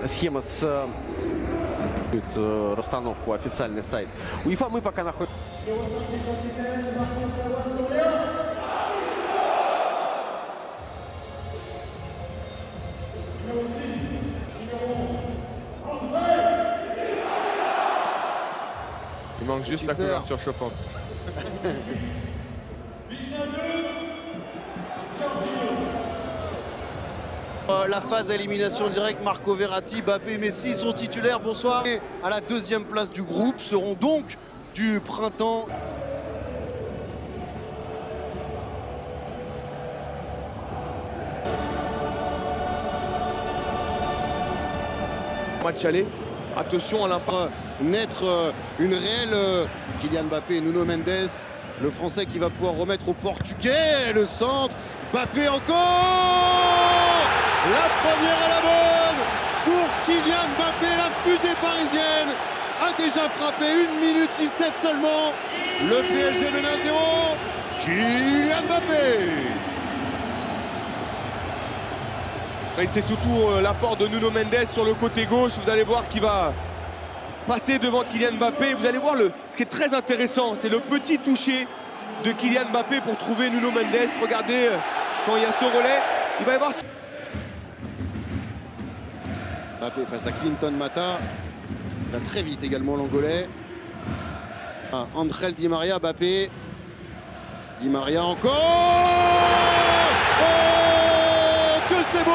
схема с расстановку официальный сайт УЕФА. Мы пока находимся. Il manque juste la couverture chauffante. La phase à élimination directe, Marco Verratti, Mbappé, Messi sont titulaires. Bonsoir. Et à la deuxième place du groupe seront donc du printemps. Match aller. Attention à l'impact. Naître une réelle Kylian Mbappé et Nuno Mendes. Le Français qui va pouvoir remettre au Portugais le centre. Mbappé encore. La première à la bonne pour Kylian Mbappé. La fusée parisienne a déjà frappé 1 minute 17 seulement. Le PSG mène à 0. Kylian Mbappé. Et c'est surtout l'apport de Nuno Mendes sur le côté gauche. Vous allez voir qu'il va passer devant Kylian Mbappé. Vous allez voir ce qui est très intéressant, c'est le petit toucher de Kylian Mbappé pour trouver Nuno Mendes. Regardez quand il y a ce relais, il va y avoir... Mbappé face à Clinton Mata. Il va très vite également l'Angolais. Angel Di Maria, Mbappé. Di Maria encore. Oh, que c'est beau.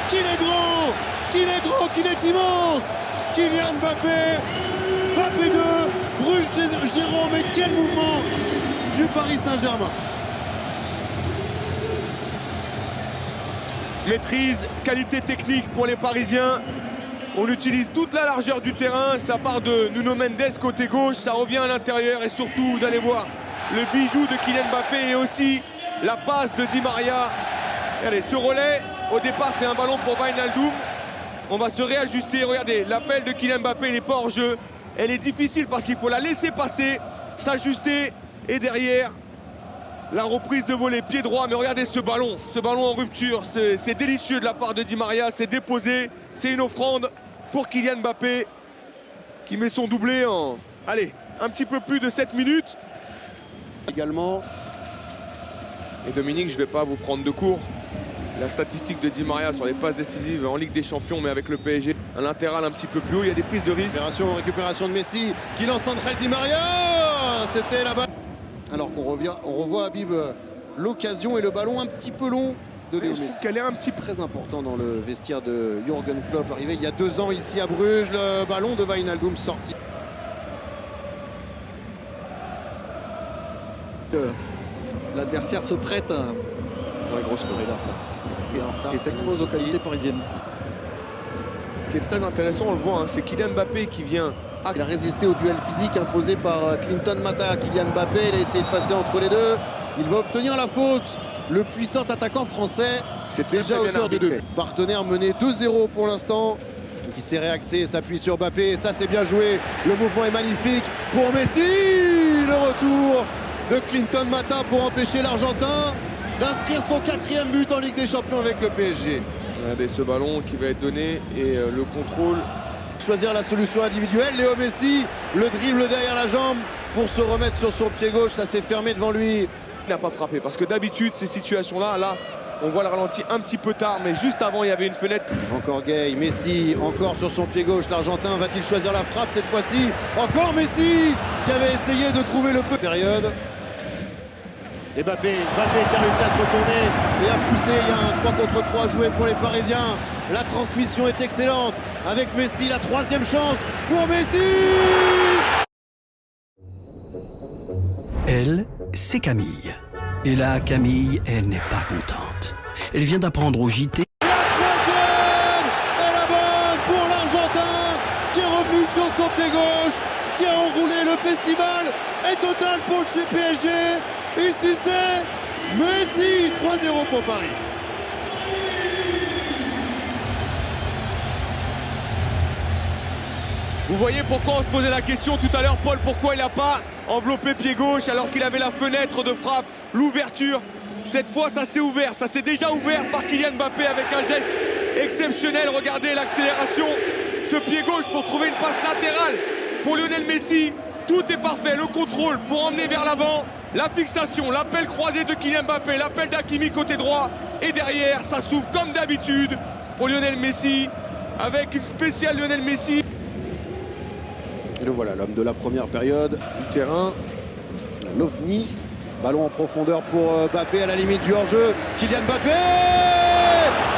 Qu'il est gros. Qu'il est gros, qu'il est immense. Kylian Mbappé. Mbappé 2. Bruges Jérôme. Mais quel mouvement du Paris Saint-Germain. Maîtrise, qualité technique pour les Parisiens. On utilise toute la largeur du terrain. Ça part de Nuno Mendes côté gauche, ça revient à l'intérieur. Et surtout, vous allez voir le bijou de Kylian Mbappé et aussi la passe de Di Maria. Regardez, ce relais, au départ, c'est un ballon pour Wijnaldum. On va se réajuster. Regardez, l'appel de Kylian Mbappé, il n'est pas hors jeu. Elle est difficile parce qu'il faut la laisser passer, s'ajuster. Et derrière, la reprise de volée, pied droit. Mais regardez ce ballon en rupture. C'est délicieux de la part de Di Maria. C'est déposé. C'est une offrande pour Kylian Mbappé qui met son doublé en, allez, un petit peu plus de 7 minutes. Également. Et Dominique, je ne vais pas vous prendre de cours. La statistique de Di Maria sur les passes décisives en Ligue des Champions, mais avec le PSG, un latéral un petit peu plus haut, il y a des prises de risque. Récupération de Messi qui lance Angel Di Maria. C'était la balle. Alors qu'on revoit Habib l'occasion et le ballon un petit peu long de Léo Messi. Qu'elle est un petit Très important dans le vestiaire de Jürgen Klopp, arrivé il y a 2 ans ici à Bruges. Le ballon de Wijnaldum sorti. L'adversaire se prête à grosse forêt et s'expose aux qualités parisiennes. Ce qui est très intéressant, on le voit, hein, c'est Kylian Mbappé qui vient. Il a résisté au duel physique imposé par Clinton Mata. Kylian Mbappé, il a essayé de passer entre les deux. Il va obtenir la faute. Le puissant attaquant français, c'est déjà auteur de 2. Partenaire mené 2-0 pour l'instant. Qui s'est réaxé, s'appuie sur Mbappé. Ça, c'est bien joué. Le mouvement est magnifique pour Messi. Le retour de Clinton Mata pour empêcher l'Argentin d'inscrire son 4e but en Ligue des Champions avec le PSG. Regardez ce ballon qui va être donné et le contrôle. Choisir la solution individuelle, Léo Messi, le dribble derrière la jambe pour se remettre sur son pied gauche, ça s'est fermé devant lui. Il n'a pas frappé parce que d'habitude ces situations-là, là, on voit le ralenti un petit peu tard, mais juste avant il y avait une fenêtre. Encore Gay, Messi, encore sur son pied gauche, l'Argentin va-t-il choisir la frappe cette fois-ci? Encore Messi qui avait essayé de trouver le peu. Période. Et Mbappé qui a réussi à se retourner et à pousser. Il y a un 3 contre 3 joué pour les Parisiens. La transmission est excellente avec Messi, la 3e chance pour Messi. Elle, c'est Camille. Et là, Camille, elle n'est pas contente. Elle vient d'apprendre au JT. La 3e et la bonne pour l'Argentin qui est revenu sur son pied gauche, qui a enroulé le festival est total pour le PSG. Ici c'est Messi, 3-0 pour Paris. Vous voyez pourquoi on se posait la question tout à l'heure, Paul, pourquoi il n'a pas enveloppé pied gauche alors qu'il avait la fenêtre de frappe, l'ouverture. Cette fois, ça s'est ouvert, ça s'est déjà ouvert par Kylian Mbappé avec un geste exceptionnel. Regardez l'accélération, ce pied gauche pour trouver une passe latérale pour Lionel Messi. Tout est parfait, le contrôle pour emmener vers l'avant, la fixation, l'appel croisé de Kylian Mbappé, l'appel d'Hakimi côté droit. Et derrière, ça s'ouvre comme d'habitude pour Lionel Messi, avec une spéciale Lionel Messi. Et le voilà, l'homme de la première période. Du terrain. L'OVNI. Ballon en profondeur pour Mbappé à la limite du hors-jeu. Kylian Mbappé!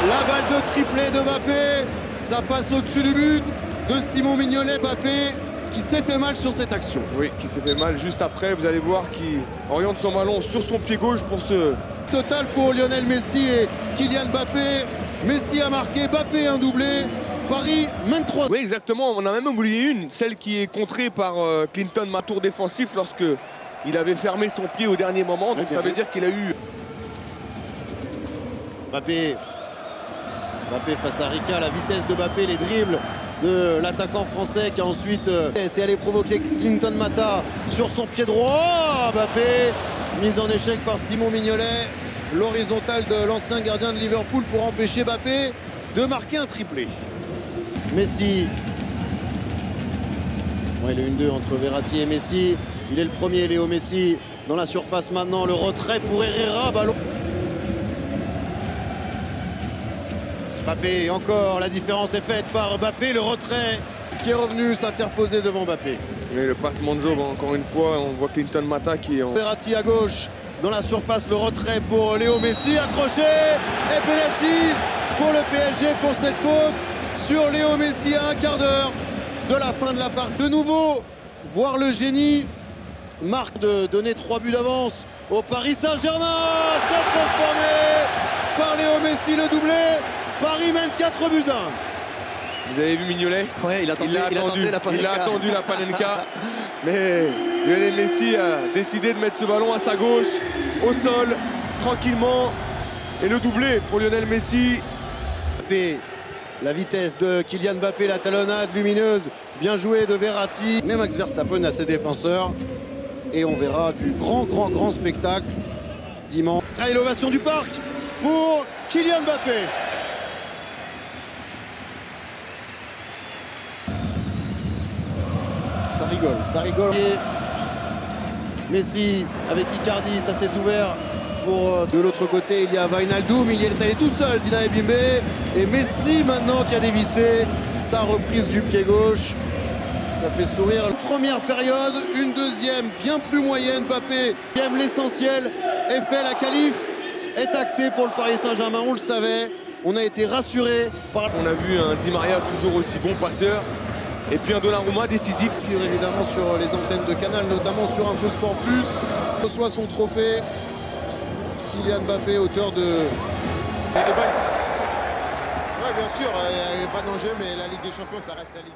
La balle de triplé de Mbappé. Ça passe au-dessus du but de Simon Mignolet. Mbappé qui s'est fait mal sur cette action. Oui, qui s'est fait mal juste après. Vous allez voir qu'il oriente son ballon sur son pied gauche pour ce... Total pour Lionel Messi et Kylian Mbappé. Messi a marqué, Mbappé un doublé. Paris mène 3. Oui, exactement. On a même oublié une, celle qui est contrée par Clinton, ma tour défensif, lorsque il avait fermé son pied au dernier moment. Donc ça veut dire qu'il a eu... Mbappé face à Rika, la vitesse de Mbappé, les dribbles de l'attaquant français qui a ensuite essayé d'aller provoquer Clinton Mata sur son pied droit. Mbappé, mise en échec par Simon Mignolet, l'horizontale de l'ancien gardien de Liverpool pour empêcher Mbappé de marquer un triplé. Messi. Ouais, le 1-2 entre Verratti et Messi. Il est le premier, Léo Messi, dans la surface maintenant. Le retrait pour Herrera. Ballon. Mbappé, encore, la différence est faite par Mbappé. Le retrait qui est revenu s'interposer devant Mbappé. Et le passement de job, encore une fois, on voit Clinton Mata qui est en... Verratti à gauche, dans la surface, le retrait pour Léo Messi. Accroché et penalty pour le PSG pour cette faute sur Léo Messi à un quart d'heure de la fin de la partie. De nouveau, voir le génie. Marque de donner 3 buts d'avance au Paris Saint-Germain. C'est transformé par Léo Messi, le doublé. Paris mène 4 buts 1. Vous avez vu Mignolet? Ouais, il a attendu la Panenka. Mais Lionel Messi a décidé de mettre ce ballon à sa gauche, au sol, tranquillement. Et le doublé pour Lionel Messi. Mbappé, la vitesse de Kylian Mbappé, la talonnade lumineuse, bien joué de Verratti. Mais Max Verstappen a ses défenseurs. Et on verra du grand spectacle dimanche. Allez, l'ovation du parc pour Kylian Mbappé. Ça rigole. Et Messi avec Icardi, ça s'est ouvert. Pour de l'autre côté, il y a Wijnaldum, il y est allé tout seul, Dina Ebimbe. Et Messi maintenant qui a dévissé sa reprise du pied gauche. Ça fait sourire. Première période, une deuxième bien plus moyenne. Mbappé qui aime l'essentiel et fait la qualif est acté pour le Paris Saint-Germain. On le savait, on a été rassuré par... On a vu un Di Maria toujours aussi bon passeur. Et puis un Donnarumma décisif. Évidemment sur les antennes de Canal, notamment sur InfoSport Plus. Il reçoit son trophée. Kylian Mbappé, auteur de... Ouais, bien sûr, il n'y a pas d'enjeu, mais la Ligue des Champions, ça reste la Ligue.